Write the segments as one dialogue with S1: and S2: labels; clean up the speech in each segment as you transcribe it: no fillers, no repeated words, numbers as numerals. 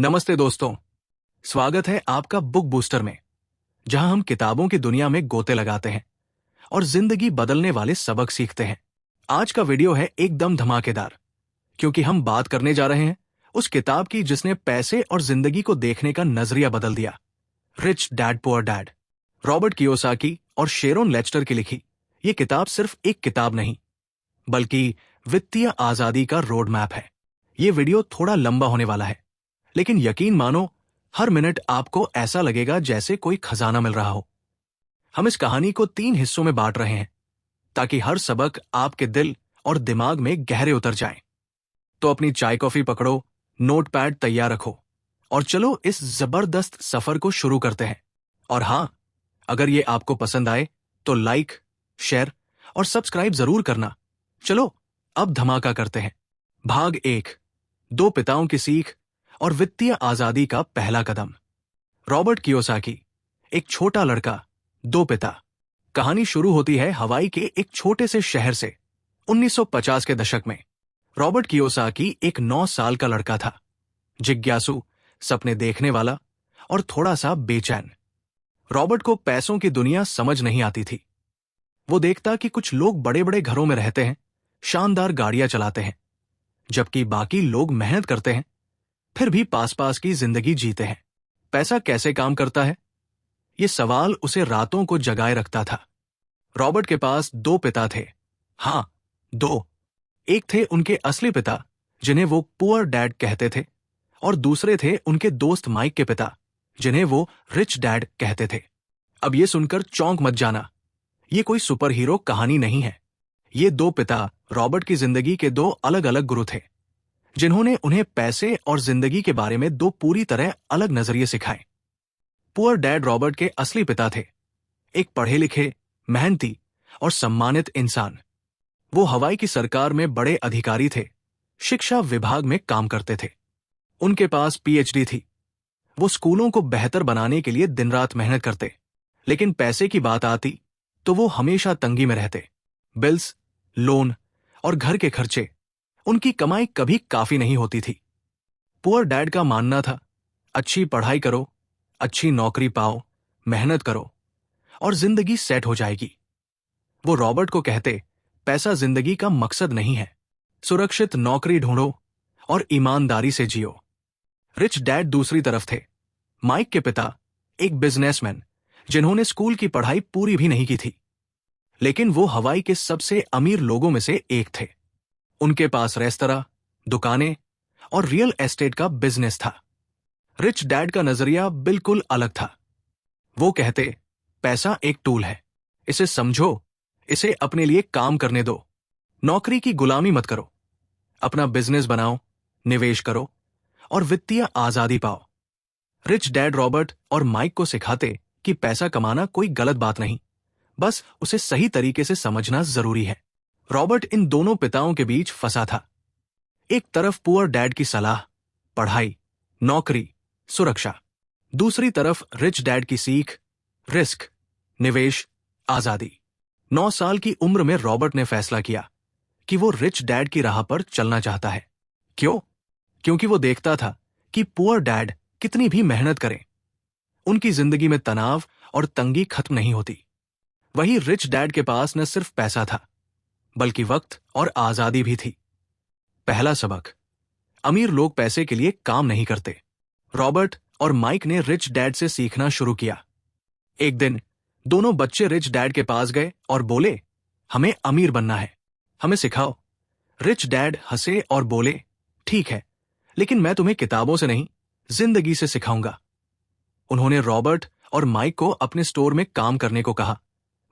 S1: नमस्ते दोस्तों, स्वागत है आपका बुक बूस्टर में, जहां हम किताबों की दुनिया में गोते लगाते हैं और जिंदगी बदलने वाले सबक सीखते हैं। आज का वीडियो है एकदम धमाकेदार, क्योंकि हम बात करने जा रहे हैं उस किताब की जिसने पैसे और जिंदगी को देखने का नजरिया बदल दिया। Rich dad poor dad, Robert Kiyosaki और शेरोन लेस्टर की लिखी ये किताब सिर्फ एक किताब नहीं, बल्कि वित्तीय आजादी का रोड मैप है। ये वीडियो थोड़ा लंबा होने वाला है, लेकिन यकीन मानो, हर मिनट आपको ऐसा लगेगा जैसे कोई खजाना मिल रहा हो। हम इस कहानी को 3 हिस्सों में बांट रहे हैं, ताकि हर सबक आपके दिल और दिमाग में गहरे उतर जाए। तो अपनी चाय कॉफी पकड़ो, नोटपैड तैयार रखो और चलो इस जबरदस्त सफर को शुरू करते हैं। और हां, अगर ये आपको पसंद आए तो लाइक, शेयर और सब्सक्राइब जरूर करना। चलो अब धमाका करते हैं। भाग 1, 2 पिताओं की सीख और वित्तीय आजादी का पहला कदम। रॉबर्ट कियोसाकी, एक छोटा लड़का, 2 पिता। कहानी शुरू होती है हवाई के एक छोटे से शहर से। 1950 के दशक में रॉबर्ट कियोसाकी एक 9 साल का लड़का था, जिज्ञासु, सपने देखने वाला और थोड़ा सा बेचैन। रॉबर्ट को पैसों की दुनिया समझ नहीं आती थी। वो देखता कि कुछ लोग बड़े बड़े घरों में रहते हैं, शानदार गाड़ियां चलाते हैं, जबकि बाकी लोग मेहनत करते हैं, फिर भी पास पास की जिंदगी जीते हैं। पैसा कैसे काम करता है, ये सवाल उसे रातों को जगाए रखता था। रॉबर्ट के पास 2 पिता थे। हां, 2। एक थे उनके असली पिता, जिन्हें वो पुअर डैड कहते थे, और दूसरे थे उनके दोस्त माइक के पिता, जिन्हें वो रिच डैड कहते थे। अब ये सुनकर चौंक मत जाना, ये कोई सुपर हीरो कहानी नहीं है। ये 2 पिता रॉबर्ट की जिंदगी के 2 अलग अलग गुरु थे, जिन्होंने उन्हें पैसे और जिंदगी के बारे में 2 पूरी तरह अलग नजरिए सिखाए। पुअर डैड रॉबर्ट के असली पिता थे, एक पढ़े लिखे, मेहनती और सम्मानित इंसान। वो हवाई की सरकार में बड़े अधिकारी थे, शिक्षा विभाग में काम करते थे। उनके पास पीएचडी थी। वो स्कूलों को बेहतर बनाने के लिए दिन रात मेहनत करते, लेकिन पैसे की बात आती तो वो हमेशा तंगी में रहते। बिल्स, लोन और घर के खर्चे, उनकी कमाई कभी काफी नहीं होती थी। पुअर डैड का मानना था, अच्छी पढ़ाई करो, अच्छी नौकरी पाओ, मेहनत करो और जिंदगी सेट हो जाएगी। वो रॉबर्ट को कहते, पैसा जिंदगी का मकसद नहीं है, सुरक्षित नौकरी ढूंढो और ईमानदारी से जियो। रिच डैड दूसरी तरफ थे। माइक के पिता एक बिजनेसमैन, जिन्होंने स्कूल की पढ़ाई पूरी भी नहीं की थी, लेकिन वो हवाई के सबसे अमीर लोगों में से एक थे। उनके पास रेस्तरां, दुकानें और रियल एस्टेट का बिजनेस था। रिच डैड का नजरिया बिल्कुल अलग था। वो कहते, पैसा एक टूल है, इसे समझो, इसे अपने लिए काम करने दो, नौकरी की गुलामी मत करो, अपना बिजनेस बनाओ, निवेश करो और वित्तीय आजादी पाओ। रिच डैड रॉबर्ट और माइक को सिखाते कि पैसा कमाना कोई गलत बात नहीं, बस उसे सही तरीके से समझना जरूरी है। रॉबर्ट इन दोनों पिताओं के बीच फंसा था। एक तरफ पुअर डैड की सलाह, पढ़ाई, नौकरी, सुरक्षा। दूसरी तरफ रिच डैड की सीख, रिस्क, निवेश, आजादी। 9 साल की उम्र में रॉबर्ट ने फैसला किया कि वो रिच डैड की राह पर चलना चाहता है। क्यों? क्योंकि वो देखता था कि पुअर डैड कितनी भी मेहनत करें, उनकी जिंदगी में तनाव और तंगी खत्म नहीं होती। वहीं रिच डैड के पास न सिर्फ पैसा था, बल्कि वक्त और आजादी भी थी। पहला सबक, अमीर लोग पैसे के लिए काम नहीं करते। रॉबर्ट और माइक ने रिच डैड से सीखना शुरू किया। एक दिन दोनों बच्चे रिच डैड के पास गए और बोले, हमें अमीर बनना है, हमें सिखाओ। रिच डैड हंसे और बोले, ठीक है, लेकिन मैं तुम्हें किताबों से नहीं, जिंदगी से सिखाऊंगा। उन्होंने रॉबर्ट और माइक को अपने स्टोर में काम करने को कहा,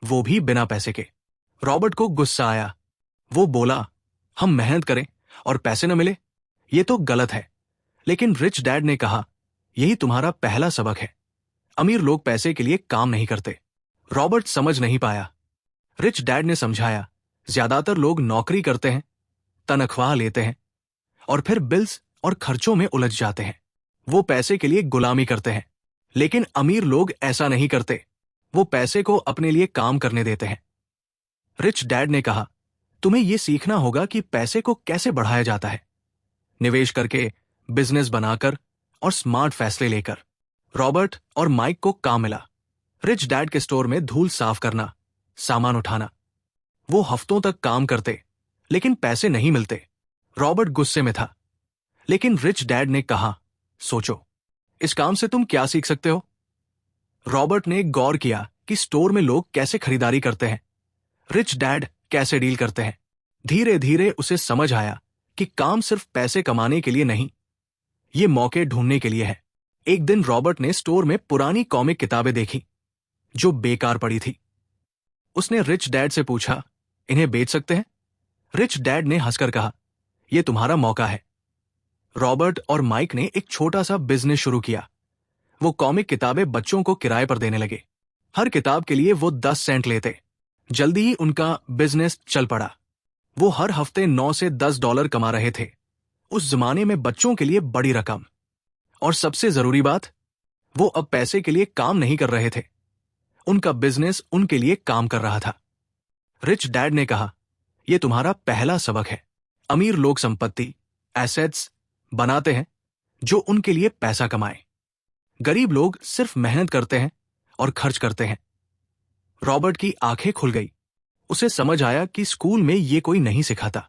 S1: वो भी बिना पैसे के। रॉबर्ट को गुस्सा आया। वो बोला, हम मेहनत करें और पैसे न मिले, ये तो गलत है। लेकिन रिच डैड ने कहा, यही तुम्हारा पहला सबक है, अमीर लोग पैसे के लिए काम नहीं करते। रॉबर्ट समझ नहीं पाया। रिच डैड ने समझाया, ज्यादातर लोग नौकरी करते हैं, तनख्वाह लेते हैं और फिर बिल्स और खर्चों में उलझ जाते हैं। वो पैसे के लिए गुलामी करते हैं, लेकिन अमीर लोग ऐसा नहीं करते, वो पैसे को अपने लिए काम करने देते हैं। रिच डैड ने कहा, तुम्हें यह सीखना होगा कि पैसे को कैसे बढ़ाया जाता है, निवेश करके, बिजनेस बनाकर, और स्मार्ट फैसले लेकर रॉबर्ट और माइक को काम मिला। रिच डैड के स्टोर में धूल साफ करना, सामान उठाना। वो हफ्तों तक काम करते, लेकिन पैसे नहीं मिलते। रॉबर्ट गुस्से में था, लेकिन रिच डैड ने कहा, सोचो, इस काम से तुम क्या सीख सकते हो? रॉबर्ट ने गौर किया कि स्टोर में लोग कैसे खरीदारी करते हैं, रिच डैड कैसे डील करते हैं। धीरे धीरे उसे समझ आया कि काम सिर्फ पैसे कमाने के लिए नहीं, ये मौके ढूंढने के लिए है। एक दिन रॉबर्ट ने स्टोर में पुरानी कॉमिक किताबें देखी जो बेकार पड़ी थी। उसने रिच डैड से पूछा, इन्हें बेच सकते हैं? रिच डैड ने हंसकर कहा, यह तुम्हारा मौका है। रॉबर्ट और माइक ने एक छोटा सा बिजनेस शुरू किया। वो कॉमिक किताबें बच्चों को किराए पर देने लगे। हर किताब के लिए वो 10 सेंट लेते। जल्दी ही उनका बिजनेस चल पड़ा। वो हर हफ्ते 9 से 10 डॉलर कमा रहे थे। उस जमाने में बच्चों के लिए बड़ी रकम। और सबसे जरूरी बात, वो अब पैसे के लिए काम नहीं कर रहे थे, उनका बिजनेस उनके लिए काम कर रहा था। रिच डैड ने कहा, यह तुम्हारा पहला सबक है। अमीर लोग संपत्ति, एसेट्स बनाते हैं जो उनके लिए पैसा कमाए। गरीब लोग सिर्फ मेहनत करते हैं और खर्च करते हैं। रॉबर्ट की आंखें खुल गई। उसे समझ आया कि स्कूल में ये कोई नहीं सिखाता।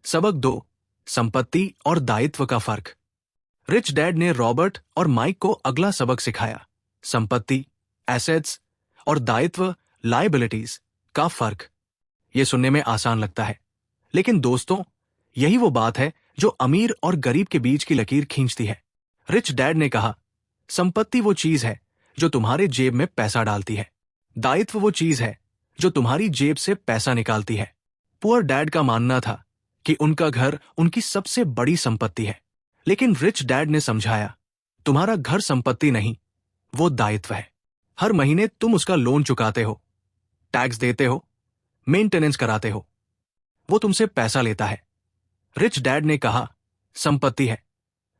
S1: सबक 2, संपत्ति और दायित्व का फर्क। रिच डैड ने रॉबर्ट और माइक को अगला सबक सिखाया, संपत्ति, एसेट्स और दायित्व, लायबिलिटीज का फर्क। यह सुनने में आसान लगता है, लेकिन दोस्तों, यही वो बात है जो अमीर और गरीब के बीच की लकीर खींचती है। रिच डैड ने कहा, संपत्ति वो चीज है जो तुम्हारे जेब में पैसा डालती है, दायित्व वो चीज है जो तुम्हारी जेब से पैसा निकालती है। पुअर डैड का मानना था कि उनका घर उनकी सबसे बड़ी संपत्ति है, लेकिन रिच डैड ने समझाया, तुम्हारा घर संपत्ति नहीं, वो दायित्व है। हर महीने तुम उसका लोन चुकाते हो, टैक्स देते हो, मेंटेनेंस कराते हो। वो तुमसे पैसा लेता है। रिच डैड ने कहा, संपत्ति है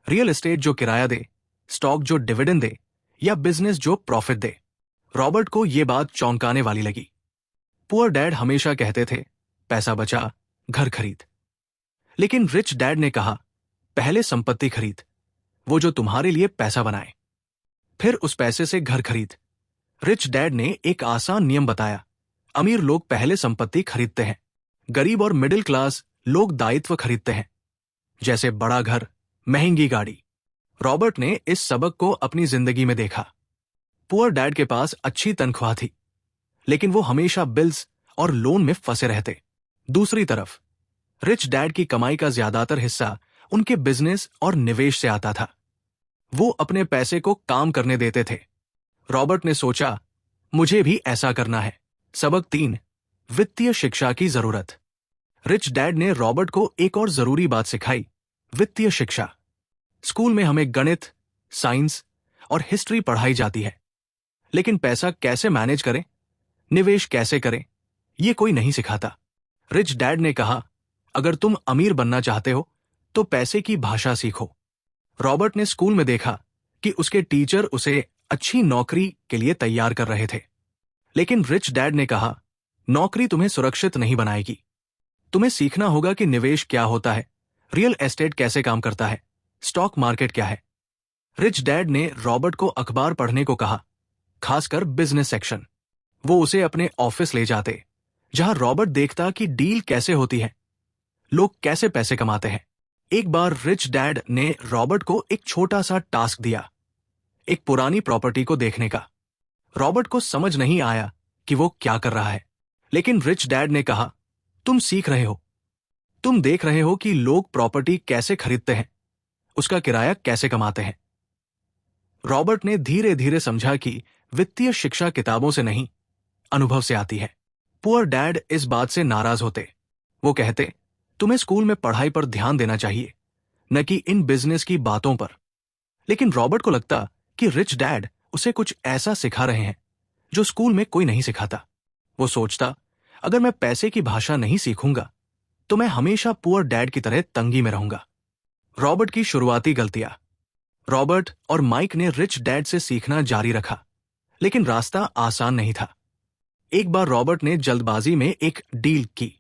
S1: रियल एस्टेट जो किराया दे, स्टॉक जो डिविडेंड दे, या बिजनेस जो प्रॉफिट दे। रॉबर्ट को यह बात चौंकाने वाली लगी। पुअर डैड हमेशा कहते थे, पैसा बचा, घर खरीद। लेकिन रिच डैड ने कहा, पहले संपत्ति खरीद, वो जो तुम्हारे लिए पैसा बनाए, फिर उस पैसे से घर खरीद। रिच डैड ने एक आसान नियम बताया, अमीर लोग पहले संपत्ति खरीदते हैं, गरीब और मिडिल क्लास लोग दायित्व खरीदते हैं, जैसे बड़ा घर, महंगी गाड़ी। रॉबर्ट ने इस सबक को अपनी जिंदगी में देखा। पुअर डैड के पास अच्छी तनख्वाह थी, लेकिन वो हमेशा बिल्स और लोन में फंसे रहते। दूसरी तरफ रिच डैड की कमाई का ज्यादातर हिस्सा उनके बिजनेस और निवेश से आता था। वो अपने पैसे को काम करने देते थे। रॉबर्ट ने सोचा, मुझे भी ऐसा करना है। सबक 3, वित्तीय शिक्षा की जरूरत। रिच डैड ने रॉबर्ट को एक और जरूरी बात सिखाई, वित्तीय शिक्षा। स्कूल में हमें गणित, साइंस और हिस्ट्री पढ़ाई जाती है, लेकिन पैसा कैसे मैनेज करें, निवेश कैसे करें, यह कोई नहीं सिखाता। रिच डैड ने कहा, अगर तुम अमीर बनना चाहते हो तो पैसे की भाषा सीखो। रॉबर्ट ने स्कूल में देखा कि उसके टीचर उसे अच्छी नौकरी के लिए तैयार कर रहे थे, लेकिन रिच डैड ने कहा, नौकरी तुम्हें सुरक्षित नहीं बनाएगी। तुम्हें सीखना होगा कि निवेश क्या होता है, रियल एस्टेट कैसे काम करता है, स्टॉक मार्केट क्या है। रिच डैड ने रॉबर्ट को अखबार पढ़ने को कहा, खासकर बिजनेस सेक्शन। वो उसे अपने ऑफिस ले जाते, जहां रॉबर्ट देखता कि डील कैसे होती है, लोग कैसे पैसे कमाते हैं। एक बार रिच डैड ने रॉबर्ट को एक छोटा सा टास्क दिया, एक पुरानी प्रॉपर्टी को देखने का। रॉबर्ट को समझ नहीं आया कि वो क्या कर रहा है, लेकिन रिच डैड ने कहा, तुम सीख रहे हो, तुम देख रहे हो कि लोग प्रॉपर्टी कैसे खरीदते हैं, उसका किराया कैसे कमाते हैं। रॉबर्ट ने धीरे धीरे समझा कि वित्तीय शिक्षा किताबों से नहीं, अनुभव से आती है। पुअर डैड इस बात से नाराज होते। वो कहते, तुम्हें स्कूल में पढ़ाई पर ध्यान देना चाहिए, न कि इन बिजनेस की बातों पर। लेकिन रॉबर्ट को लगता कि रिच डैड उसे कुछ ऐसा सिखा रहे हैं जो स्कूल में कोई नहीं सिखाता। वो सोचता, अगर मैं पैसे की भाषा नहीं सीखूंगा तो मैं हमेशा पुअर डैड की तरह तंगी में रहूंगा। रॉबर्ट की शुरुआती गलतियां। रॉबर्ट और माइक ने रिच डैड से सीखना जारी रखा, लेकिन रास्ता आसान नहीं था। एक बार रॉबर्ट ने जल्दबाजी में एक डील की।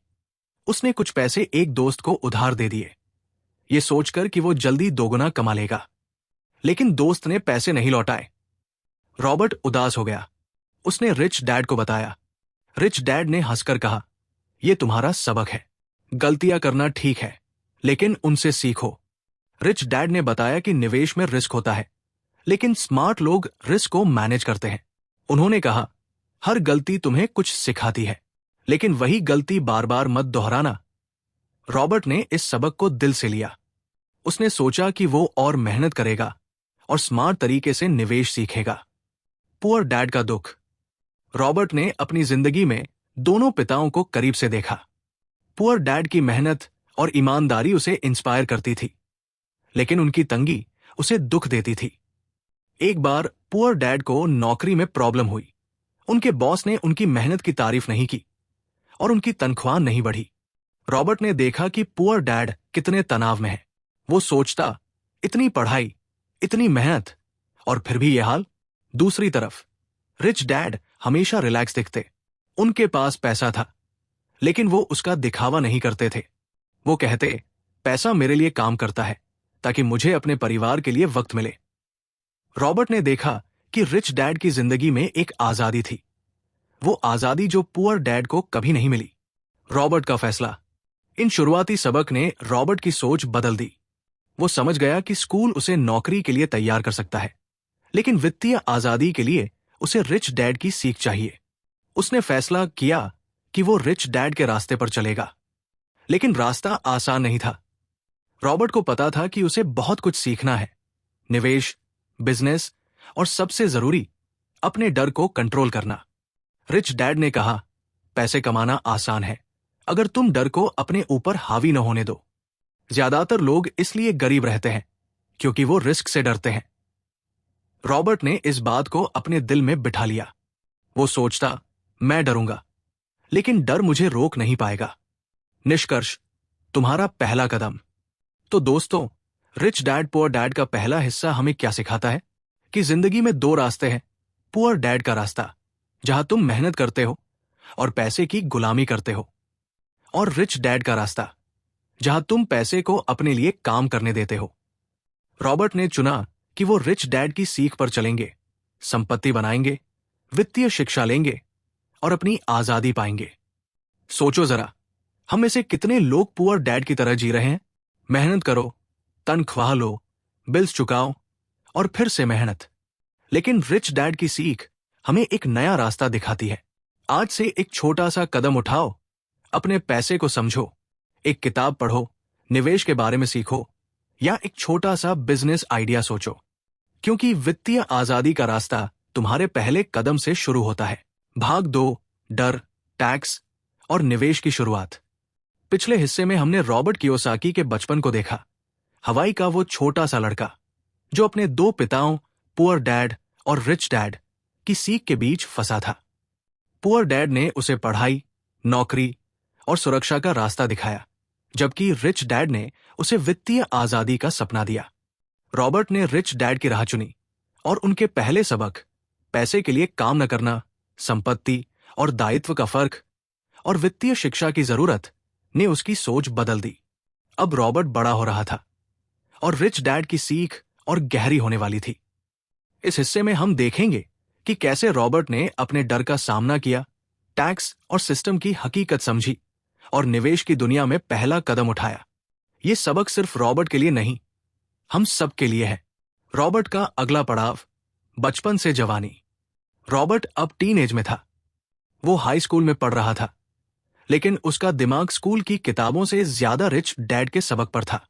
S1: उसने कुछ पैसे एक दोस्त को उधार दे दिए, ये सोचकर कि वो जल्दी दोगुना कमा लेगा। लेकिन दोस्त ने पैसे नहीं लौटाए। रॉबर्ट उदास हो गया। उसने रिच डैड को बताया। रिच डैड ने हंसकर कहा, यह तुम्हारा सबक है। गलतियां करना ठीक है, लेकिन उनसे सीखो। रिच डैड ने बताया कि निवेश में रिस्क होता है, लेकिन स्मार्ट लोग रिस्क को मैनेज करते हैं। उन्होंने कहा, हर गलती तुम्हें कुछ सिखाती है, लेकिन वही गलती बार बार मत दोहराना। रॉबर्ट ने इस सबक को दिल से लिया। उसने सोचा कि वो और मेहनत करेगा और स्मार्ट तरीके से निवेश सीखेगा। पुअर डैड का दुख। रॉबर्ट ने अपनी जिंदगी में दोनों पिताओं को करीब से देखा। पुअर डैड की मेहनत और ईमानदारी उसे इंस्पायर करती थी, लेकिन उनकी तंगी उसे दुख देती थी। एक बार पुअर डैड को नौकरी में प्रॉब्लम हुई। उनके बॉस ने उनकी मेहनत की तारीफ नहीं की और उनकी तनख्वाह नहीं बढ़ी। रॉबर्ट ने देखा कि पुअर डैड कितने तनाव में है। वो सोचता, इतनी पढ़ाई, इतनी मेहनत, और फिर भी यह हाल। दूसरी तरफ रिच डैड हमेशा रिलैक्स दिखते। उनके पास पैसा था, लेकिन वो उसका दिखावा नहीं करते थे। वो कहते, पैसा मेरे लिए काम करता है ताकि मुझे अपने परिवार के लिए वक्त मिले। रॉबर्ट ने देखा कि रिच डैड की जिंदगी में एक आजादी थी, वो आजादी जो पुअर डैड को कभी नहीं मिली। रॉबर्ट का फैसला। इन शुरुआती सबक ने रॉबर्ट की सोच बदल दी। वो समझ गया कि स्कूल उसे नौकरी के लिए तैयार कर सकता है, लेकिन वित्तीय आजादी के लिए उसे रिच डैड की सीख चाहिए। उसने फैसला किया कि वो रिच डैड के रास्ते पर चलेगा, लेकिन रास्ता आसान नहीं था। रॉबर्ट को पता था कि उसे बहुत कुछ सीखना है, निवेश, बिजनेस और सबसे जरूरी, अपने डर को कंट्रोल करना। रिच डैड ने कहा, पैसे कमाना आसान है अगर तुम डर को अपने ऊपर हावी न होने दो। ज्यादातर लोग इसलिए गरीब रहते हैं क्योंकि वो रिस्क से डरते हैं। रॉबर्ट ने इस बात को अपने दिल में बिठा लिया। वो सोचता, मैं डरूंगा, लेकिन डर मुझे रोक नहीं पाएगा। निष्कर्ष, तुम्हारा पहला कदम। तो दोस्तों, रिच डैड पुअर डैड का पहला हिस्सा हमें क्या सिखाता है कि जिंदगी में दो रास्ते हैं। पुअर डैड का रास्ता, जहां तुम मेहनत करते हो और पैसे की गुलामी करते हो, और रिच डैड का रास्ता, जहां तुम पैसे को अपने लिए काम करने देते हो। रॉबर्ट ने चुना कि वो रिच डैड की सीख पर चलेंगे, संपत्ति बनाएंगे, वित्तीय शिक्षा लेंगे और अपनी आजादी पाएंगे। सोचो जरा, हम में से कितने लोग पुअर डैड की तरह जी रहे हैं। मेहनत करो, तनख्वाह लो, बिल्स चुकाओ और फिर से मेहनत। लेकिन रिच डैड की सीख हमें एक नया रास्ता दिखाती है। आज से एक छोटा सा कदम उठाओ, अपने पैसे को समझो, एक किताब पढ़ो, निवेश के बारे में सीखो, या एक छोटा सा बिजनेस आइडिया सोचो, क्योंकि वित्तीय आजादी का रास्ता तुम्हारे पहले कदम से शुरू होता है। भाग 2, डर, टैक्स और निवेश की शुरुआत। पिछले हिस्से में हमने रॉबर्ट कियोसाकी के बचपन को देखा। हवाई का वो छोटा सा लड़का जो अपने दो पिताओं, पुअर डैड और रिच डैड की सीख के बीच फंसा था। पुअर डैड ने उसे पढ़ाई, नौकरी और सुरक्षा का रास्ता दिखाया, जबकि रिच डैड ने उसे वित्तीय आजादी का सपना दिया। रॉबर्ट ने रिच डैड की राह चुनी और उनके पहले सबक, पैसे के लिए काम न करना, संपत्ति और दायित्व का फर्क और वित्तीय शिक्षा की जरूरत, ने उसकी सोच बदल दी। अब रॉबर्ट बड़ा हो रहा था और रिच डैड की सीख और गहरी होने वाली थी। इस हिस्से में हम देखेंगे कि कैसे रॉबर्ट ने अपने डर का सामना किया, टैक्स और सिस्टम की हकीकत समझी और निवेश की दुनिया में पहला कदम उठाया। ये सबक सिर्फ रॉबर्ट के लिए नहीं, हम सब के लिए है। रॉबर्ट का अगला पड़ाव, बचपन से जवानी। रॉबर्ट अब टीन एज में था। वो हाई स्कूल में पढ़ रहा था, लेकिन उसका दिमाग स्कूल की किताबों से ज्यादा रिच डैड के सबक पर था।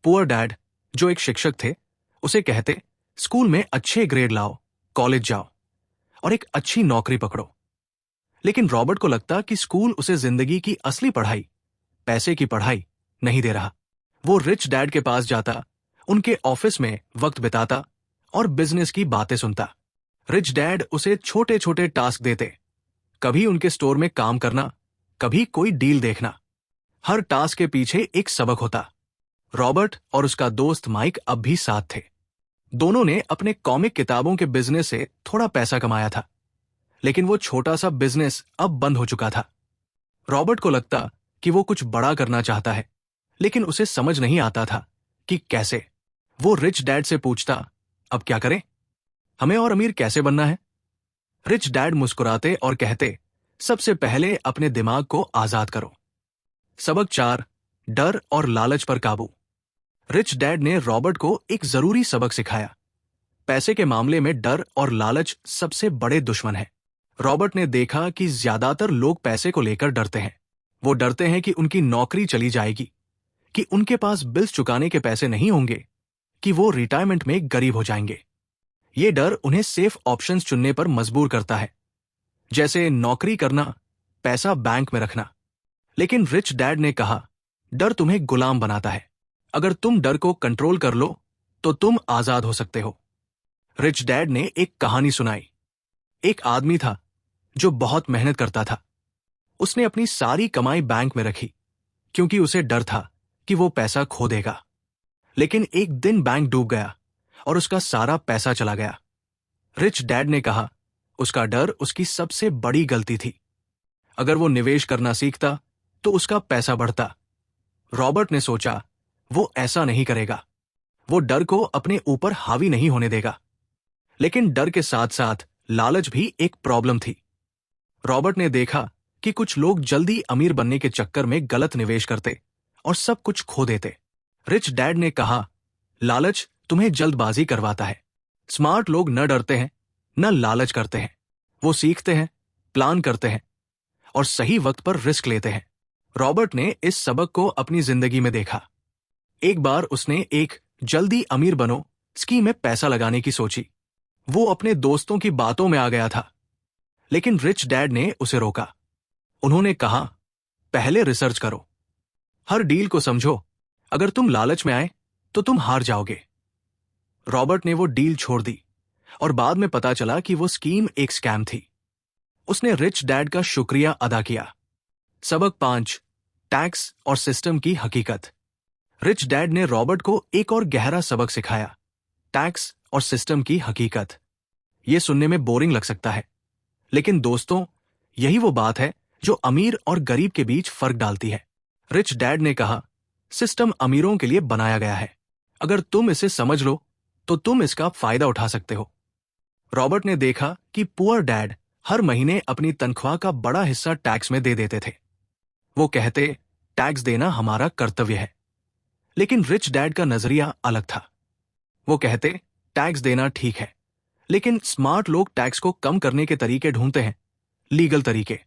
S1: पुअर डैड, जो एक शिक्षक थे, उसे कहते, स्कूल में अच्छे ग्रेड लाओ, कॉलेज जाओ और एक अच्छी नौकरी पकड़ो। लेकिन रॉबर्ट को लगता कि स्कूल उसे जिंदगी की असली पढ़ाई, पैसे की पढ़ाई नहीं दे रहा। वो रिच डैड के पास जाता, उनके ऑफिस में वक्त बिताता और बिजनेस की बातें सुनता। रिच डैड उसे छोटे छोटे टास्क देते, कभी उनके स्टोर में काम करना, कभी कोई डील देखना। हर टास्क के पीछे एक सबक होता। रॉबर्ट और उसका दोस्त माइक अब भी साथ थे। दोनों ने अपने कॉमिक किताबों के बिजनेस से थोड़ा पैसा कमाया था, लेकिन वो छोटा सा बिजनेस अब बंद हो चुका था। रॉबर्ट को लगता कि वो कुछ बड़ा करना चाहता है, लेकिन उसे समझ नहीं आता था कि कैसे। वो रिच डैड से पूछता, अब क्या करें? हमें और अमीर कैसे बनना है? रिच डैड मुस्कुराते और कहते, सबसे पहले अपने दिमाग को आजाद करो। सबक 4, डर और लालच पर काबू। रिच डैड ने रॉबर्ट को एक जरूरी सबक सिखाया। पैसे के मामले में डर और लालच सबसे बड़े दुश्मन हैं। रॉबर्ट ने देखा कि ज्यादातर लोग पैसे को लेकर डरते हैं। वो डरते हैं कि उनकी नौकरी चली जाएगी, कि उनके पास बिल्स चुकाने के पैसे नहीं होंगे, कि वो रिटायरमेंट में गरीब हो जाएंगे। ये डर उन्हें सेफ ऑप्शंस चुनने पर मजबूर करता है, जैसे नौकरी करना, पैसा बैंक में रखना। लेकिन रिच डैड ने कहा, डर तुम्हें गुलाम बनाता है। अगर तुम डर को कंट्रोल कर लो तो तुम आजाद हो सकते हो। रिच डैड ने एक कहानी सुनाई। एक आदमी था जो बहुत मेहनत करता था। उसने अपनी सारी कमाई बैंक में रखी, क्योंकि उसे डर था कि वो पैसा खो देगा। लेकिन एक दिन बैंक डूब गया और उसका सारा पैसा चला गया। रिच डैड ने कहा, उसका डर उसकी सबसे बड़ी गलती थी। अगर वो निवेश करना सीखता तो उसका पैसा बढ़ता। रॉबर्ट ने सोचा, वो ऐसा नहीं करेगा। वो डर को अपने ऊपर हावी नहीं होने देगा। लेकिन डर के साथ साथ लालच भी एक प्रॉब्लम थी। रॉबर्ट ने देखा कि कुछ लोग जल्दी अमीर बनने के चक्कर में गलत निवेश करते और सब कुछ खो देते। रिच डैड ने कहा, लालच तुम्हें जल्दबाजी करवाता है। स्मार्ट लोग न डरते हैं, न लालच करते हैं। वो सीखते हैं, प्लान करते हैं और सही वक्त पर रिस्क लेते हैं। रॉबर्ट ने इस सबक को अपनी जिंदगी में देखा। एक बार उसने एक जल्दी अमीर बनो स्कीम में पैसा लगाने की सोची। वो अपने दोस्तों की बातों में आ गया था, लेकिन रिच डैड ने उसे रोका। उन्होंने कहा, पहले रिसर्च करो, हर डील को समझो। अगर तुम लालच में आए तो तुम हार जाओगे। रॉबर्ट ने वो डील छोड़ दी और बाद में पता चला कि वो स्कीम एक स्कैम थी। उसने रिच डैड का शुक्रिया अदा किया। सबक 5, टैक्स और सिस्टम की हकीकत। रिच डैड ने रॉबर्ट को एक और गहरा सबक सिखाया, टैक्स और सिस्टम की हकीकत। यह सुनने में बोरिंग लग सकता है, लेकिन दोस्तों, यही वो बात है जो अमीर और गरीब के बीच फर्क डालती है। रिच डैड ने कहा, सिस्टम अमीरों के लिए बनाया गया है। अगर तुम इसे समझ लो तो तुम इसका फायदा उठा सकते हो। रॉबर्ट ने देखा कि पुअर डैड हर महीने अपनी तनख्वाह का बड़ा हिस्सा टैक्स में दे देते थे। वो कहते, टैक्स देना हमारा कर्तव्य है। लेकिन रिच डैड का नजरिया अलग था। वो कहते, टैक्स देना ठीक है, लेकिन स्मार्ट लोग टैक्स को कम करने के तरीके ढूंढते हैं, लीगल तरीके।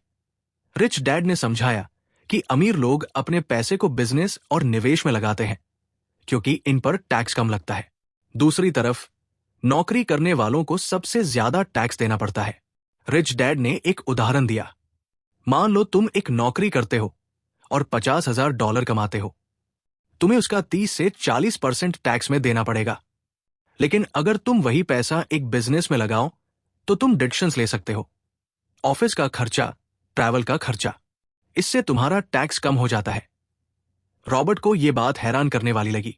S1: रिच डैड ने समझाया कि अमीर लोग अपने पैसे को बिजनेस और निवेश में लगाते हैं, क्योंकि इन पर टैक्स कम लगता है। दूसरी तरफ नौकरी करने वालों को सबसे ज्यादा टैक्स देना पड़ता है। रिच डैड ने एक उदाहरण दिया। मान लो तुम एक नौकरी करते हो और $50,000 कमाते हो। तुम्हें उसका 30 से 40% टैक्स में देना पड़ेगा। लेकिन अगर तुम वही पैसा एक बिजनेस में लगाओ तो तुम डिडक्शंस ले सकते हो, ऑफिस का खर्चा, ट्रैवल का खर्चा। इससे तुम्हारा टैक्स कम हो जाता है। रॉबर्ट को यह बात हैरान करने वाली लगी।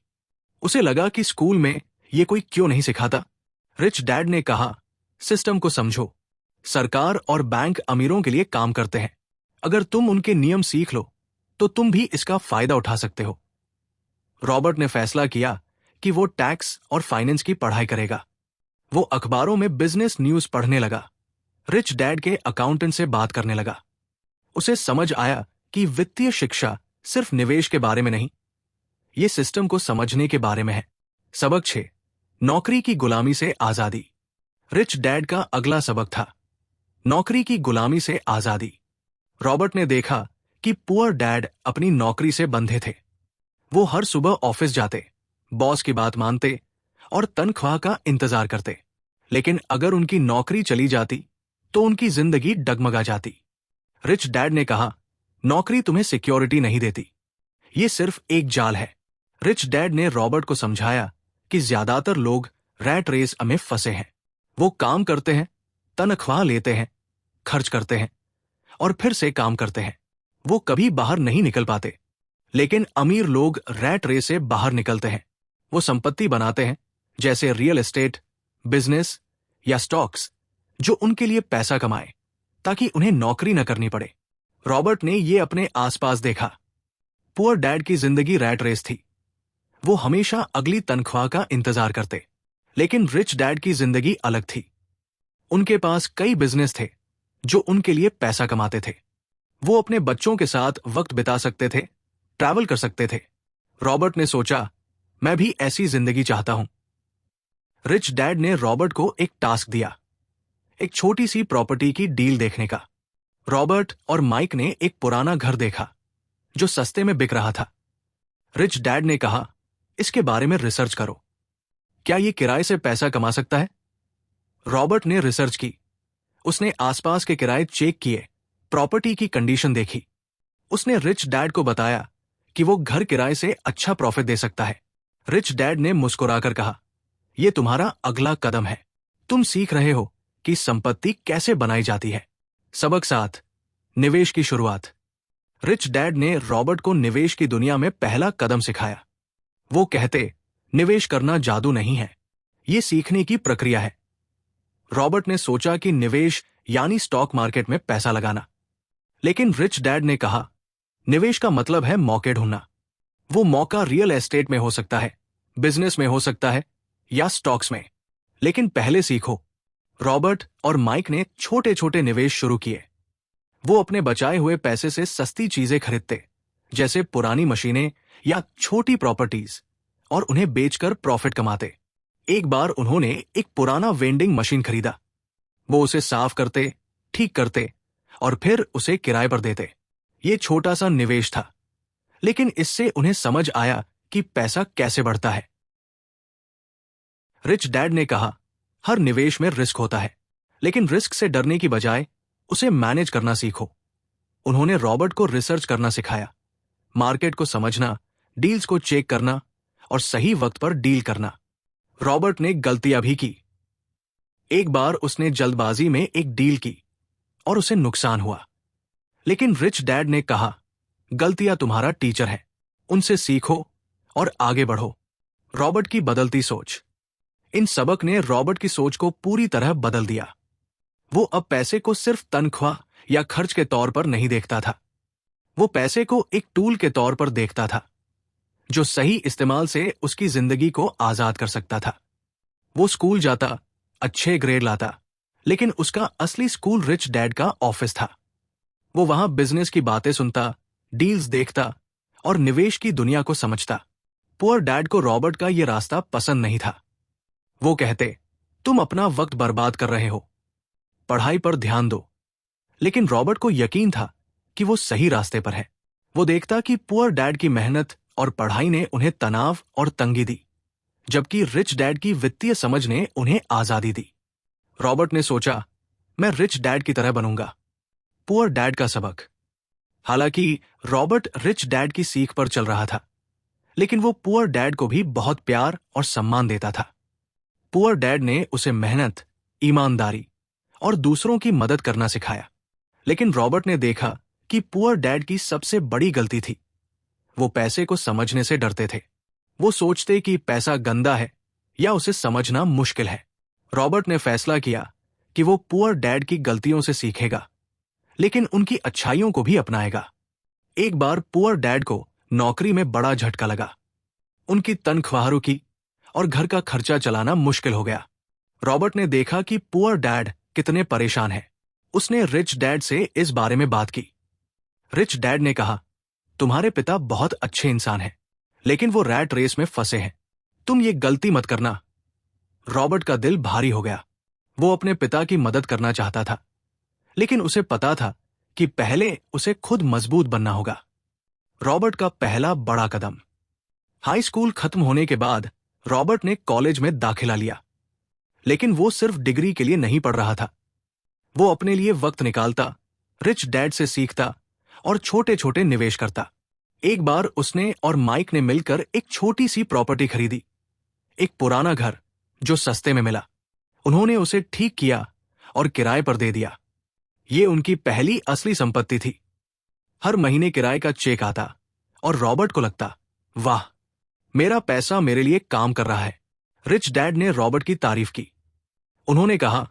S1: उसे लगा कि स्कूल में यह कोई क्यों नहीं सिखाता। रिच डैड ने कहा, सिस्टम को समझो। सरकार और बैंक अमीरों के लिए काम करते हैं। अगर तुम उनके नियम सीख लो तो तुम भी इसका फायदा उठा सकते हो। रॉबर्ट ने फैसला किया कि वो टैक्स और फाइनेंस की पढ़ाई करेगा। वो अखबारों में बिजनेस न्यूज पढ़ने लगा, रिच डैड के अकाउंटेंट से बात करने लगा। उसे समझ आया कि वित्तीय शिक्षा सिर्फ निवेश के बारे में नहीं, ये सिस्टम को समझने के बारे में है। सबक 6, नौकरी की गुलामी से आजादी। रिच डैड का अगला सबक था, नौकरी की गुलामी से आजादी। रॉबर्ट ने देखा कि पुअर डैड अपनी नौकरी से बंधे थे। वो हर सुबह ऑफिस जाते, बॉस की बात मानते और तनख्वाह का इंतजार करते। लेकिन अगर उनकी नौकरी चली जाती तो उनकी जिंदगी डगमगा जाती। रिच डैड ने कहा, नौकरी तुम्हें सिक्योरिटी नहीं देती, ये सिर्फ एक जाल है। रिच डैड ने रॉबर्ट को समझाया कि ज्यादातर लोग रैट रेस में फंसे हैं। वो काम करते हैं, तनख्वाह लेते हैं, खर्च करते हैं और फिर से काम करते हैं। वो कभी बाहर नहीं निकल पाते। लेकिन अमीर लोग रैट रेस से बाहर निकलते हैं। वो संपत्ति बनाते हैं, जैसे रियल एस्टेट, बिजनेस या स्टॉक्स, जो उनके लिए पैसा कमाए, ताकि उन्हें नौकरी न करनी पड़े। रॉबर्ट ने ये अपने आसपास देखा। पुअर डैड की जिंदगी रैट रेस थी। वो हमेशा अगली तनख्वाह का इंतजार करते, लेकिन रिच डैड की जिंदगी अलग थी। उनके पास कई बिजनेस थे जो उनके लिए पैसा कमाते थे। वो अपने बच्चों के साथ वक्त बिता सकते थे, ट्रैवल कर सकते थे। रॉबर्ट ने सोचा, मैं भी ऐसी जिंदगी चाहता हूं। रिच डैड ने रॉबर्ट को एक टास्क दिया, एक छोटी सी प्रॉपर्टी की डील देखने का। रॉबर्ट और माइक ने एक पुराना घर देखा जो सस्ते में बिक रहा था। रिच डैड ने कहा, इसके बारे में रिसर्च करो। क्या ये किराए से पैसा कमा सकता है? रॉबर्ट ने रिसर्च की। उसने आसपास के किराए चेक किए, प्रॉपर्टी की कंडीशन देखी। उसने रिच डैड को बताया कि वो घर किराए से अच्छा प्रॉफिट दे सकता है। रिच डैड ने मुस्कुराकर कहा, यह तुम्हारा अगला कदम है। तुम सीख रहे हो कि संपत्ति कैसे बनाई जाती है। सबक 7, निवेश की शुरुआत। रिच डैड ने रॉबर्ट को निवेश की दुनिया में पहला कदम सिखाया। वो कहते, निवेश करना जादू नहीं है, ये सीखने की प्रक्रिया है। रॉबर्ट ने सोचा कि निवेश यानी स्टॉक मार्केट में पैसा लगाना, लेकिन रिच डैड ने कहा, निवेश का मतलब है मौके ढूंढना। वो मौका रियल एस्टेट में हो सकता है, बिजनेस में हो सकता है, या स्टॉक्स में, लेकिन पहले सीखो। रॉबर्ट और माइक ने छोटे छोटे निवेश शुरू किए। वो अपने बचाए हुए पैसे से सस्ती चीजें खरीदते, जैसे पुरानी मशीनें या छोटी प्रॉपर्टीज, और उन्हें बेचकर प्रॉफिट कमाते। एक बार उन्होंने एक पुराना वेंडिंग मशीन खरीदा। वो उसे साफ करते, ठीक करते और फिर उसे किराए पर देते। ये छोटा सा निवेश था, लेकिन इससे उन्हें समझ आया कि पैसा कैसे बढ़ता है। रिच डैड ने कहा, हर निवेश में रिस्क होता है, लेकिन रिस्क से डरने की बजाय उसे मैनेज करना सीखो। उन्होंने रॉबर्ट को रिसर्च करना सिखाया, मार्केट को समझना, डील्स को चेक करना और सही वक्त पर डील करना। रॉबर्ट ने गलतियां भी की। एक बार उसने जल्दबाजी में एक डील की और उसे नुकसान हुआ, लेकिन रिच डैड ने कहा, गलतियां तुम्हारा टीचर है, उनसे सीखो और आगे बढ़ो। रॉबर्ट की बदलती सोच। इन सबक ने रॉबर्ट की सोच को पूरी तरह बदल दिया। वो अब पैसे को सिर्फ तनख्वाह या खर्च के तौर पर नहीं देखता था। वो पैसे को एक टूल के तौर पर देखता था, जो सही इस्तेमाल से उसकी जिंदगी को आजाद कर सकता था। वो स्कूल जाता, अच्छे ग्रेड लाता, लेकिन उसका असली स्कूल रिच डैड का ऑफिस था। वो वहां बिजनेस की बातें सुनता, डील्स देखता और निवेश की दुनिया को समझता। पुअर डैड को रॉबर्ट का यह रास्ता पसंद नहीं था। वो कहते, तुम अपना वक्त बर्बाद कर रहे हो, पढ़ाई पर ध्यान दो। लेकिन रॉबर्ट को यकीन था कि वो सही रास्ते पर है। वो देखता कि पुअर डैड की मेहनत और पढ़ाई ने उन्हें तनाव और तंगी दी, जबकि रिच डैड की वित्तीय समझ ने उन्हें आजादी दी। रॉबर्ट ने सोचा, मैं रिच डैड की तरह बनूंगा। पुअर डैड का सबक। हालांकि रॉबर्ट रिच डैड की सीख पर चल रहा था, लेकिन वो पुअर डैड को भी बहुत प्यार और सम्मान देता था। पुअर डैड ने उसे मेहनत, ईमानदारी और दूसरों की मदद करना सिखाया। लेकिन रॉबर्ट ने देखा कि पुअर डैड की सबसे बड़ी गलती थी, वो पैसे को समझने से डरते थे। वो सोचते कि पैसा गंदा है या उसे समझना मुश्किल है। रॉबर्ट ने फैसला किया कि वो पुअर डैड की गलतियों से सीखेगा, लेकिन उनकी अच्छाइयों को भी अपनाएगा। एक बार पुअर डैड को नौकरी में बड़ा झटका लगा। उनकी तनख्वाह रुकी और घर का खर्चा चलाना मुश्किल हो गया। रॉबर्ट ने देखा कि पुअर डैड कितने परेशान हैं। उसने रिच डैड से इस बारे में बात की। रिच डैड ने कहा, तुम्हारे पिता बहुत अच्छे इंसान हैं, लेकिन वो रैट रेस में फंसे हैं। तुम ये गलती मत करना। रॉबर्ट का दिल भारी हो गया। वो अपने पिता की मदद करना चाहता था, लेकिन उसे पता था कि पहले उसे खुद मजबूत बनना होगा। रॉबर्ट का पहला बड़ा कदम। हाई स्कूल खत्म होने के बाद रॉबर्ट ने कॉलेज में दाखिला लिया, लेकिन वो सिर्फ डिग्री के लिए नहीं पढ़ रहा था। वो अपने लिए वक्त निकालता, रिच डैड से सीखता और छोटे छोटे निवेश करता। एक बार उसने और माइक ने मिलकर एक छोटी सी प्रॉपर्टी खरीदी, एक पुराना घर जो सस्ते में मिला। उन्होंने उसे ठीक किया और किराए पर दे दिया। ये उनकी पहली असली संपत्ति थी। हर महीने किराए का चेक आता और रॉबर्ट को लगता, वाह, मेरा पैसा मेरे लिए काम कर रहा है। रिच डैड ने रॉबर्ट की तारीफ की। उन्होंने कहा,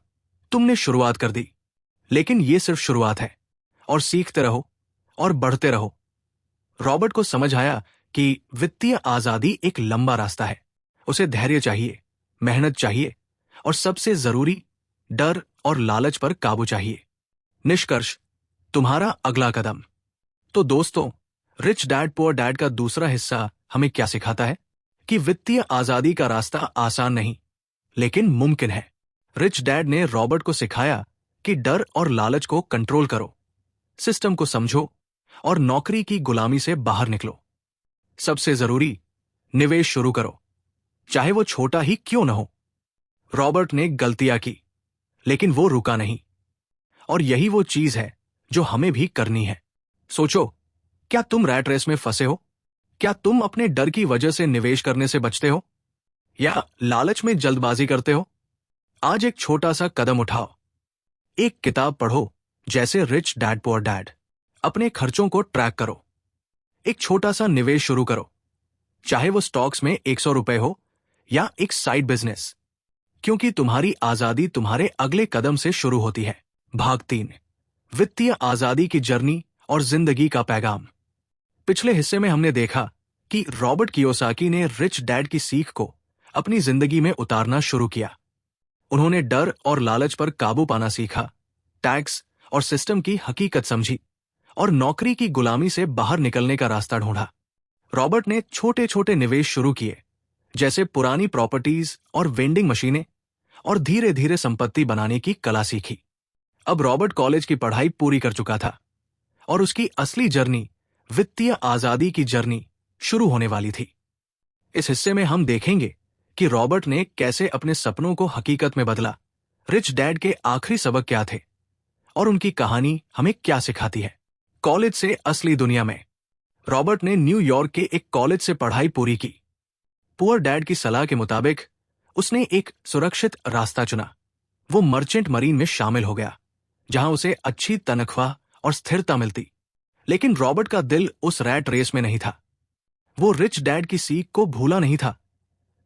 S1: तुमने शुरुआत कर दी, लेकिन ये सिर्फ शुरुआत है, और सीखते रहो और बढ़ते रहो। रॉबर्ट को समझ आया कि वित्तीय आजादी एक लंबा रास्ता है। उसे धैर्य चाहिए, मेहनत चाहिए और सबसे जरूरी डर और लालच पर काबू चाहिए। निष्कर्ष, तुम्हारा अगला कदम। तो दोस्तों, रिच डैड पुअर डैड का दूसरा हिस्सा हमें क्या सिखाता है कि वित्तीय आजादी का रास्ता आसान नहीं, लेकिन मुमकिन है। रिच डैड ने रॉबर्ट को सिखाया कि डर और लालच को कंट्रोल करो, सिस्टम को समझो और नौकरी की गुलामी से बाहर निकलो। सबसे जरूरी, निवेश शुरू करो, चाहे वो छोटा ही क्यों न हो। रॉबर्ट ने गलतियां की, लेकिन वो रुका नहीं। और यही वो चीज है जो हमें भी करनी है। सोचो, क्या तुम रैट रेस में फंसे हो? क्या तुम अपने डर की वजह से निवेश करने से बचते हो या लालच में जल्दबाजी करते हो? आज एक छोटा सा कदम उठाओ। एक किताब पढ़ो, जैसे रिच डैड पुअर डैड। अपने खर्चों को ट्रैक करो। एक छोटा सा निवेश शुरू करो, चाहे वो स्टॉक्स में 100 रुपए हो या एक साइड बिजनेस, क्योंकि तुम्हारी आजादी तुम्हारे अगले कदम से शुरू होती है। भाग 3, वित्तीय आजादी की जर्नी और जिंदगी का पैगाम। पिछले हिस्से में हमने देखा कि रॉबर्ट कियोसाकी ने रिच डैड की सीख को अपनी जिंदगी में उतारना शुरू किया। उन्होंने डर और लालच पर काबू पाना सीखा, टैक्स और सिस्टम की हकीकत समझी और नौकरी की गुलामी से बाहर निकलने का रास्ता ढूंढा। रॉबर्ट ने छोटे छोटे निवेश शुरू किए, जैसे पुरानी प्रॉपर्टीज और वेंडिंग मशीनें, और धीरे धीरे संपत्ति बनाने की कला सीखी। अब रॉबर्ट कॉलेज की पढ़ाई पूरी कर चुका था और उसकी असली जर्नी, वित्तीय आजादी की जर्नी, शुरू होने वाली थी। इस हिस्से में हम देखेंगे कि रॉबर्ट ने कैसे अपने सपनों को हकीकत में बदला, रिच डैड के आखिरी सबक क्या थे और उनकी कहानी हमें क्या सिखाती है। कॉलेज से असली दुनिया में। रॉबर्ट ने न्यूयॉर्क के एक कॉलेज से पढ़ाई पूरी की। पुअर डैड की सलाह के मुताबिक उसने एक सुरक्षित रास्ता चुना। वो मर्चेंट मरीन में शामिल हो गया, जहां उसे अच्छी तनख्वाह और स्थिरता मिलती। लेकिन रॉबर्ट का दिल उस रैट रेस में नहीं था। वो रिच डैड की सीख को भूला नहीं था।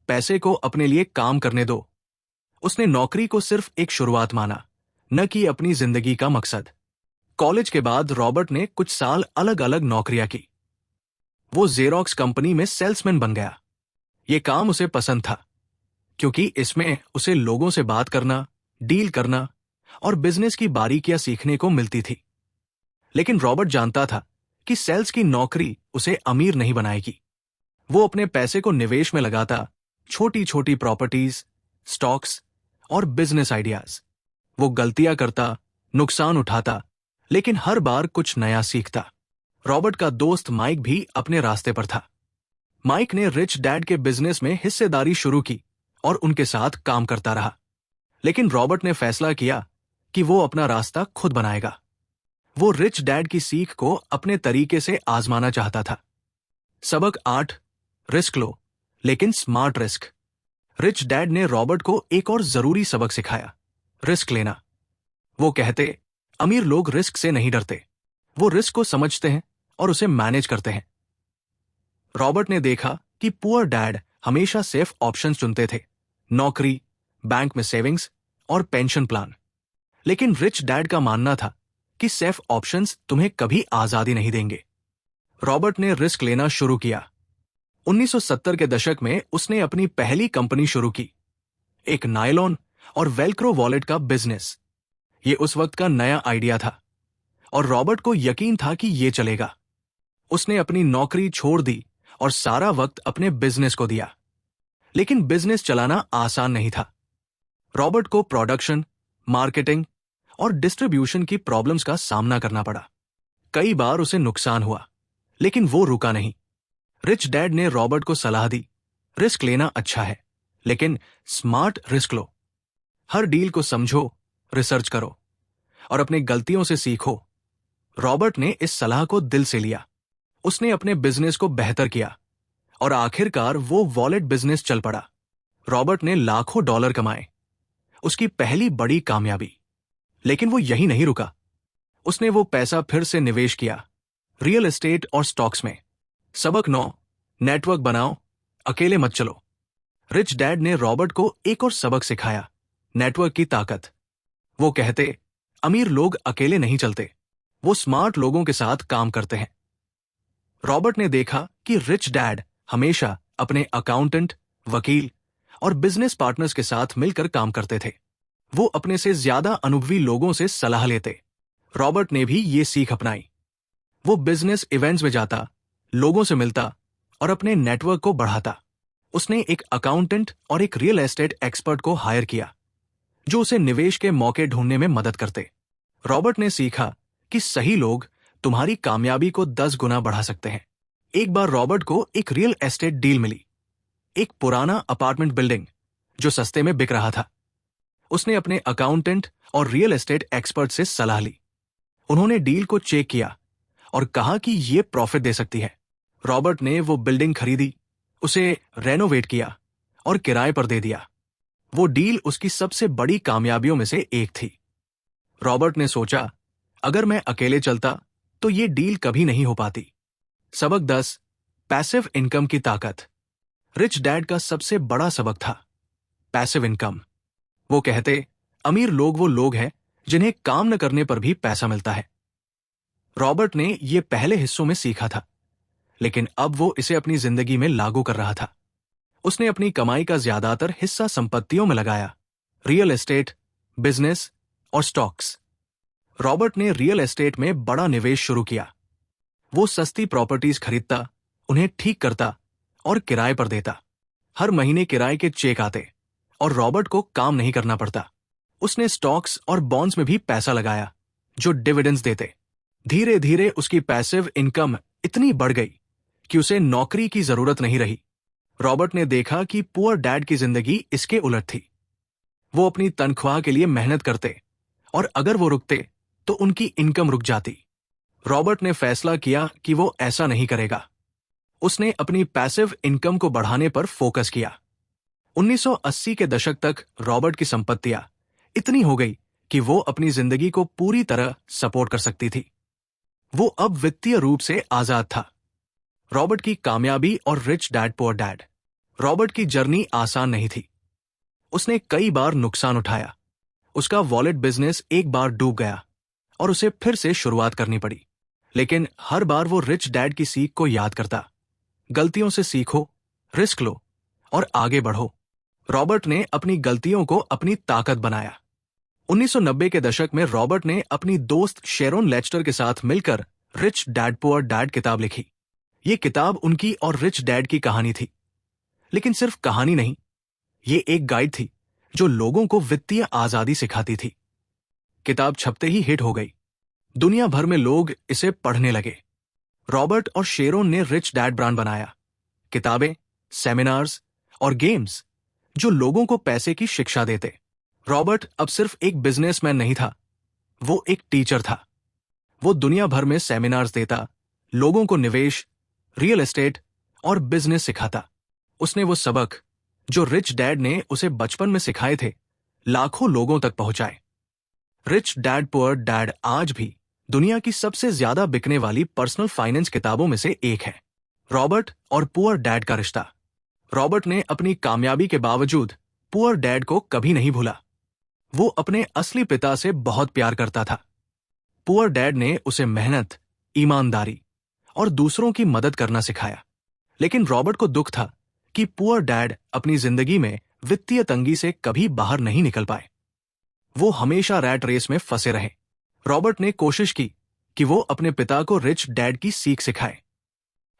S1: पैसे को अपने लिए काम करने दो। उसने नौकरी को सिर्फ एक शुरुआत माना, न कि अपनी जिंदगी का मकसद। कॉलेज के बाद रॉबर्ट ने कुछ साल अलग अलग नौकरियां की। वो जेरोक्स कंपनी में सेल्समैन बन गया। ये काम उसे पसंद था, क्योंकि इसमें उसे लोगों से बात करना, डील करना और बिजनेस की बारीकियां सीखने को मिलती थी। लेकिन रॉबर्ट जानता था कि सेल्स की नौकरी उसे अमीर नहीं बनाएगी। वो अपने पैसे को निवेश में लगाता, छोटी छोटी प्रॉपर्टीज, स्टॉक्स और बिजनेस आइडियाज। वो गलतियां करता, नुकसान उठाता, लेकिन हर बार कुछ नया सीखता। रॉबर्ट का दोस्त माइक भी अपने रास्ते पर था। माइक ने रिच डैड के बिजनेस में हिस्सेदारी शुरू की और उनके साथ काम करता रहा। लेकिन रॉबर्ट ने फैसला किया कि वो अपना रास्ता खुद बनाएगा। वो रिच डैड की सीख को अपने तरीके से आजमाना चाहता था। सबक 8, रिस्क लो, लेकिन स्मार्ट रिस्क। रिच डैड ने रॉबर्ट को एक और जरूरी सबक सिखाया, रिस्क लेना। वो कहते, अमीर लोग रिस्क से नहीं डरते, वो रिस्क को समझते हैं और उसे मैनेज करते हैं। रॉबर्ट ने देखा कि पुअर डैड हमेशा सेफ ऑप्शंस चुनते थे, नौकरी, बैंक में सेविंग्स और पेंशन प्लान। लेकिन रिच डैड का मानना था कि सेफ ऑप्शंस तुम्हें कभी आजादी नहीं देंगे। रॉबर्ट ने रिस्क लेना शुरू किया। 1970 के दशक में उसने अपनी पहली कंपनी शुरू की, एक नायलॉन और वेल्क्रो वॉलेट का बिजनेस। ये उस वक्त का नया आइडिया था और रॉबर्ट को यकीन था कि ये चलेगा। उसने अपनी नौकरी छोड़ दी और सारा वक्त अपने बिजनेस को दिया। लेकिन बिजनेस चलाना आसान नहीं था। रॉबर्ट को प्रोडक्शन, मार्केटिंग और डिस्ट्रीब्यूशन की प्रॉब्लम्स का सामना करना पड़ा। कई बार उसे नुकसान हुआ, लेकिन वो रुका नहीं। रिच डैड ने रॉबर्ट को सलाह दी, रिस्क लेना अच्छा है, लेकिन स्मार्ट रिस्क लो। हर डील को समझो, रिसर्च करो और अपनी गलतियों से सीखो। रॉबर्ट ने इस सलाह को दिल से लिया। उसने अपने बिजनेस को बेहतर किया और आखिरकार वो वॉलेट बिजनेस चल पड़ा। रॉबर्ट ने लाखों डॉलर कमाए, उसकी पहली बड़ी कामयाबी। लेकिन वो यही नहीं रुका। उसने वो पैसा फिर से निवेश किया, रियल एस्टेट और स्टॉक्स में। सबक 9, नेटवर्क बनाओ, अकेले मत चलो। रिच डैड ने रॉबर्ट को एक और सबक सिखाया, नेटवर्क की ताकत। वो कहते, अमीर लोग अकेले नहीं चलते, वो स्मार्ट लोगों के साथ काम करते हैं। रॉबर्ट ने देखा कि रिच डैड हमेशा अपने अकाउंटेंट, वकील और बिजनेस पार्टनर्स के साथ मिलकर काम करते थे। वो अपने से ज्यादा अनुभवी लोगों से सलाह लेते। रॉबर्ट ने भी ये सीख अपनाई। वो बिजनेस इवेंट्स में जाता, लोगों से मिलता और अपने नेटवर्क को बढ़ाता। उसने एक अकाउंटेंट और एक रियल एस्टेट एक्सपर्ट को हायर किया जो उसे निवेश के मौके ढूंढने में मदद करते। रॉबर्ट ने सीखा कि सही लोग तुम्हारी कामयाबी को 10 गुना बढ़ा सकते हैं। एक बार रॉबर्ट को एक रियल एस्टेट डील मिली, एक पुराना अपार्टमेंट बिल्डिंग जो सस्ते में बिक रहा था। उसने अपने अकाउंटेंट और रियल एस्टेट एक्सपर्ट से सलाह ली। उन्होंने डील को चेक किया और कहा कि यह प्रॉफिट दे सकती है। रॉबर्ट ने वो बिल्डिंग खरीदी, उसे रेनोवेट किया और किराए पर दे दिया। वो डील उसकी सबसे बड़ी कामयाबियों में से एक थी। रॉबर्ट ने सोचा, अगर मैं अकेले चलता तो ये डील कभी नहीं हो पाती। सबक 10, पैसिव इनकम की ताकत। रिच डैड का सबसे बड़ा सबक था पैसिव इनकम। वो कहते, अमीर लोग वो लोग हैं जिन्हें काम न करने पर भी पैसा मिलता है। रॉबर्ट ने ये पहले हिस्सों में सीखा था, लेकिन अब वो इसे अपनी जिंदगी में लागू कर रहा था। उसने अपनी कमाई का ज्यादातर हिस्सा संपत्तियों में लगाया, रियल एस्टेट, बिजनेस और स्टॉक्स। रॉबर्ट ने रियल एस्टेट में बड़ा निवेश शुरू किया। वो सस्ती प्रॉपर्टीज खरीदता, उन्हें ठीक करता और किराए पर देता। हर महीने किराए के चेक आते और रॉबर्ट को काम नहीं करना पड़ता। उसने स्टॉक्स और बॉन्ड्स में भी पैसा लगाया जो डिविडेंड्स देते। धीरे धीरे उसकी पैसिव इनकम इतनी बढ़ गई कि उसे नौकरी की जरूरत नहीं रही। रॉबर्ट ने देखा कि पुअर डैड की जिंदगी इसके उलट थी। वो अपनी तनख्वाह के लिए मेहनत करते और अगर वो रुकते तो उनकी इनकम रुक जाती। रॉबर्ट ने फैसला किया कि वो ऐसा नहीं करेगा। उसने अपनी पैसिव इनकम को बढ़ाने पर फोकस किया। 1980 के दशक तक रॉबर्ट की संपत्तियां इतनी हो गई कि वो अपनी जिंदगी को पूरी तरह सपोर्ट कर सकती थी। वो अब वित्तीय रूप से आजाद था। रॉबर्ट की कामयाबी और rich dad poor dad. Robert की जर्नी आसान नहीं थी। उसने कई बार नुकसान उठाया। उसका वॉलेट बिजनेस एक बार डूब गया और उसे फिर से शुरुआत करनी पड़ी। लेकिन हर बार वो रिच डैड की सीख को याद करता, गलतियों से सीखो, रिस्क लो और आगे बढ़ो। रॉबर्ट ने अपनी गलतियों को अपनी ताकत बनाया। 1990 के दशक में रॉबर्ट ने अपनी दोस्त शेरोन लेस्टर के साथ मिलकर रिच डैड पुअर डैड किताब लिखी। ये किताब उनकी और रिच डैड की कहानी थी, लेकिन सिर्फ कहानी नहीं, ये एक गाइड थी जो लोगों को वित्तीय आजादी सिखाती थी। किताब छपते ही हिट हो गई। दुनिया भर में लोग इसे पढ़ने लगे। रॉबर्ट और शेरोन ने रिच डैड ब्रांड बनाया। किताबें, सेमिनार्स और गेम्स जो लोगों को पैसे की शिक्षा देते। रॉबर्ट अब सिर्फ एक बिजनेसमैन नहीं था, वो एक टीचर था। वो दुनिया भर में सेमिनार्स देता, लोगों को निवेश, रियल एस्टेट और बिजनेस सिखाता। उसने वो सबक जो रिच डैड ने उसे बचपन में सिखाए थे, लाखों लोगों तक पहुंचाए। रिच डैड पुअर डैड आज भी दुनिया की सबसे ज्यादा बिकने वाली पर्सनल फाइनेंस किताबों में से एक है। रॉबर्ट और पुअर डैड का रिश्ता। रॉबर्ट ने अपनी कामयाबी के बावजूद पुअर डैड को कभी नहीं भूला। वो अपने असली पिता से बहुत प्यार करता था। पुअर डैड ने उसे मेहनत, ईमानदारी और दूसरों की मदद करना सिखाया। लेकिन रॉबर्ट को दुख था कि पुअर डैड अपनी जिंदगी में वित्तीय तंगी से कभी बाहर नहीं निकल पाए। वो हमेशा रैट रेस में फंसे रहे। रॉबर्ट ने कोशिश की कि वो अपने पिता को रिच डैड की सीख सिखाए,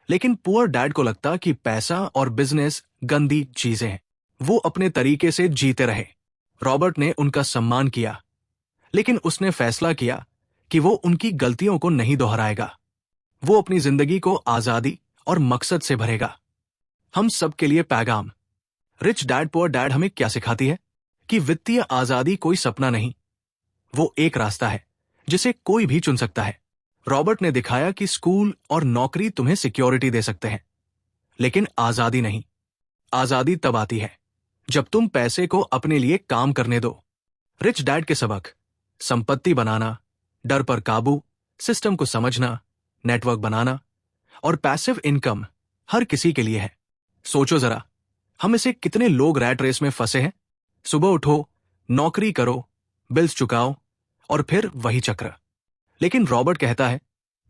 S1: लेकिन पुअर डैड को लगता कि पैसा और बिजनेस गंदी चीजें हैं। वो अपने तरीके से जीते रहे। रॉबर्ट ने उनका सम्मान किया, लेकिन उसने फैसला किया कि वो उनकी गलतियों को नहीं दोहराएगा। वो अपनी जिंदगी को आजादी और मकसद से भरेगा। हम सबके लिए पैगाम। रिच डैड पुअर डैड हमें क्या सिखाती है कि वित्तीय आजादी कोई सपना नहीं, वो एक रास्ता है जिसे कोई भी चुन सकता है। रॉबर्ट ने दिखाया कि स्कूल और नौकरी तुम्हें सिक्योरिटी दे सकते हैं, लेकिन आजादी नहीं। आजादी तब आती है जब तुम पैसे को अपने लिए काम करने दो। रिच डैड के सबक: संपत्ति बनाना, डर पर काबू, सिस्टम को समझना, नेटवर्क बनाना और पैसिव इनकम हर किसी के लिए है। सोचो जरा, हम इसे कितने लोग रैट रेस में फंसे हैं। सुबह उठो, नौकरी करो, बिल्स चुकाओ और फिर वही चक्र। लेकिन रॉबर्ट कहता है,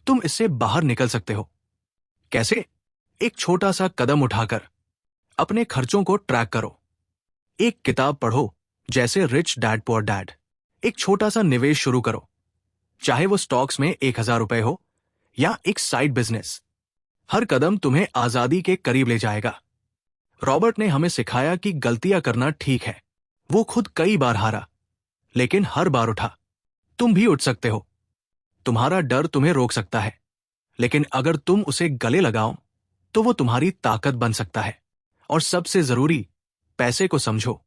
S1: तुम इससे बाहर निकल सकते हो। कैसे? एक छोटा सा कदम उठाकर अपने खर्चों को ट्रैक करो, एक किताब पढ़ो, जैसे रिच डैड पुअर डैड। एक छोटा सा निवेश शुरू करो, चाहे वो स्टॉक्स में 1,000 रुपए हो या एक साइड बिजनेस। हर कदम तुम्हें आजादी के करीब ले जाएगा। रॉबर्ट ने हमें सिखाया कि गलतियां करना ठीक है। वो खुद कई बार हारा, लेकिन हर बार उठा। तुम भी उठ सकते हो। तुम्हारा डर तुम्हें रोक सकता है, लेकिन अगर तुम उसे गले लगाओ तो वो तुम्हारी ताकत बन सकता है। और सबसे जरूरी, पैसे को समझो।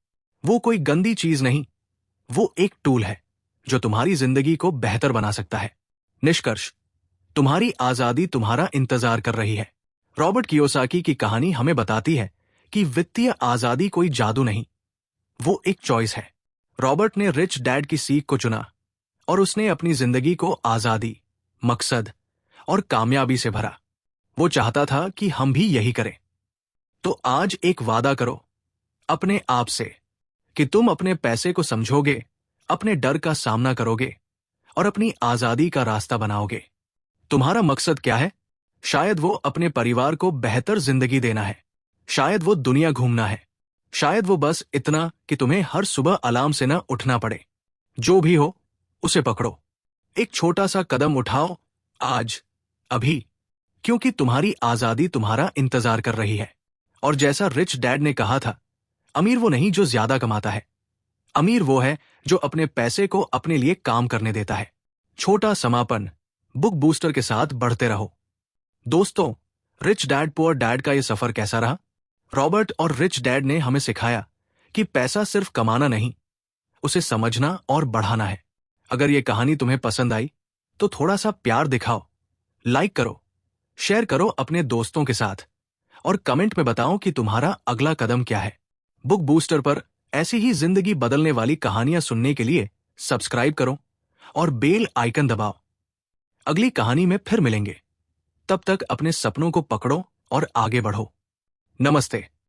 S1: वो कोई गंदी चीज नहीं, वो एक टूल है जो तुम्हारी जिंदगी को बेहतर बना सकता है। निष्कर्ष, तुम्हारी आजादी तुम्हारा इंतजार कर रही है। रॉबर्ट कियोसाकी की कहानी हमें बताती है कि वित्तीय आजादी कोई जादू नहीं, वो एक चॉइस है। रॉबर्ट ने रिच डैड की सीख को चुना और उसने अपनी जिंदगी को आजादी, मकसद और कामयाबी से भरा। वो चाहता था कि हम भी यही करें। तो आज एक वादा करो अपने आप से कि तुम अपने पैसे को समझोगे, अपने डर का सामना करोगे और अपनी आजादी का रास्ता बनाओगे। तुम्हारा मकसद क्या है? शायद वो अपने परिवार को बेहतर जिंदगी देना है, शायद वो दुनिया घूमना है, शायद वो बस इतना कि तुम्हें हर सुबह अलार्म से न उठना पड़े। जो भी हो, उसे पकड़ो। एक छोटा सा कदम उठाओ आज, अभी, क्योंकि तुम्हारी आजादी तुम्हारा इंतजार कर रही है। और जैसा रिच डैड ने कहा था, अमीर वो नहीं जो ज्यादा कमाता है, अमीर वो है जो अपने पैसे को अपने लिए काम करने देता है। छोटा समापन, बुक बूस्टर के साथ बढ़ते रहो। दोस्तों, रिच डैड पुअर डैड का ये सफर कैसा रहा? रॉबर्ट और रिच डैड ने हमें सिखाया कि पैसा सिर्फ कमाना नहीं, उसे समझना और बढ़ाना है। अगर ये कहानी तुम्हें पसंद आई तो थोड़ा सा प्यार दिखाओ, लाइक करो, शेयर करो अपने दोस्तों के साथ और कमेंट में बताओ कि तुम्हारा अगला कदम क्या है। बुक बूस्टर पर ऐसी ही जिंदगी बदलने वाली कहानियां सुनने के लिए सब्सक्राइब करो और बेल आइकन दबाओ। अगली कहानी में फिर मिलेंगे। तब तक अपने सपनों को पकड़ो और आगे बढ़ो। नमस्ते।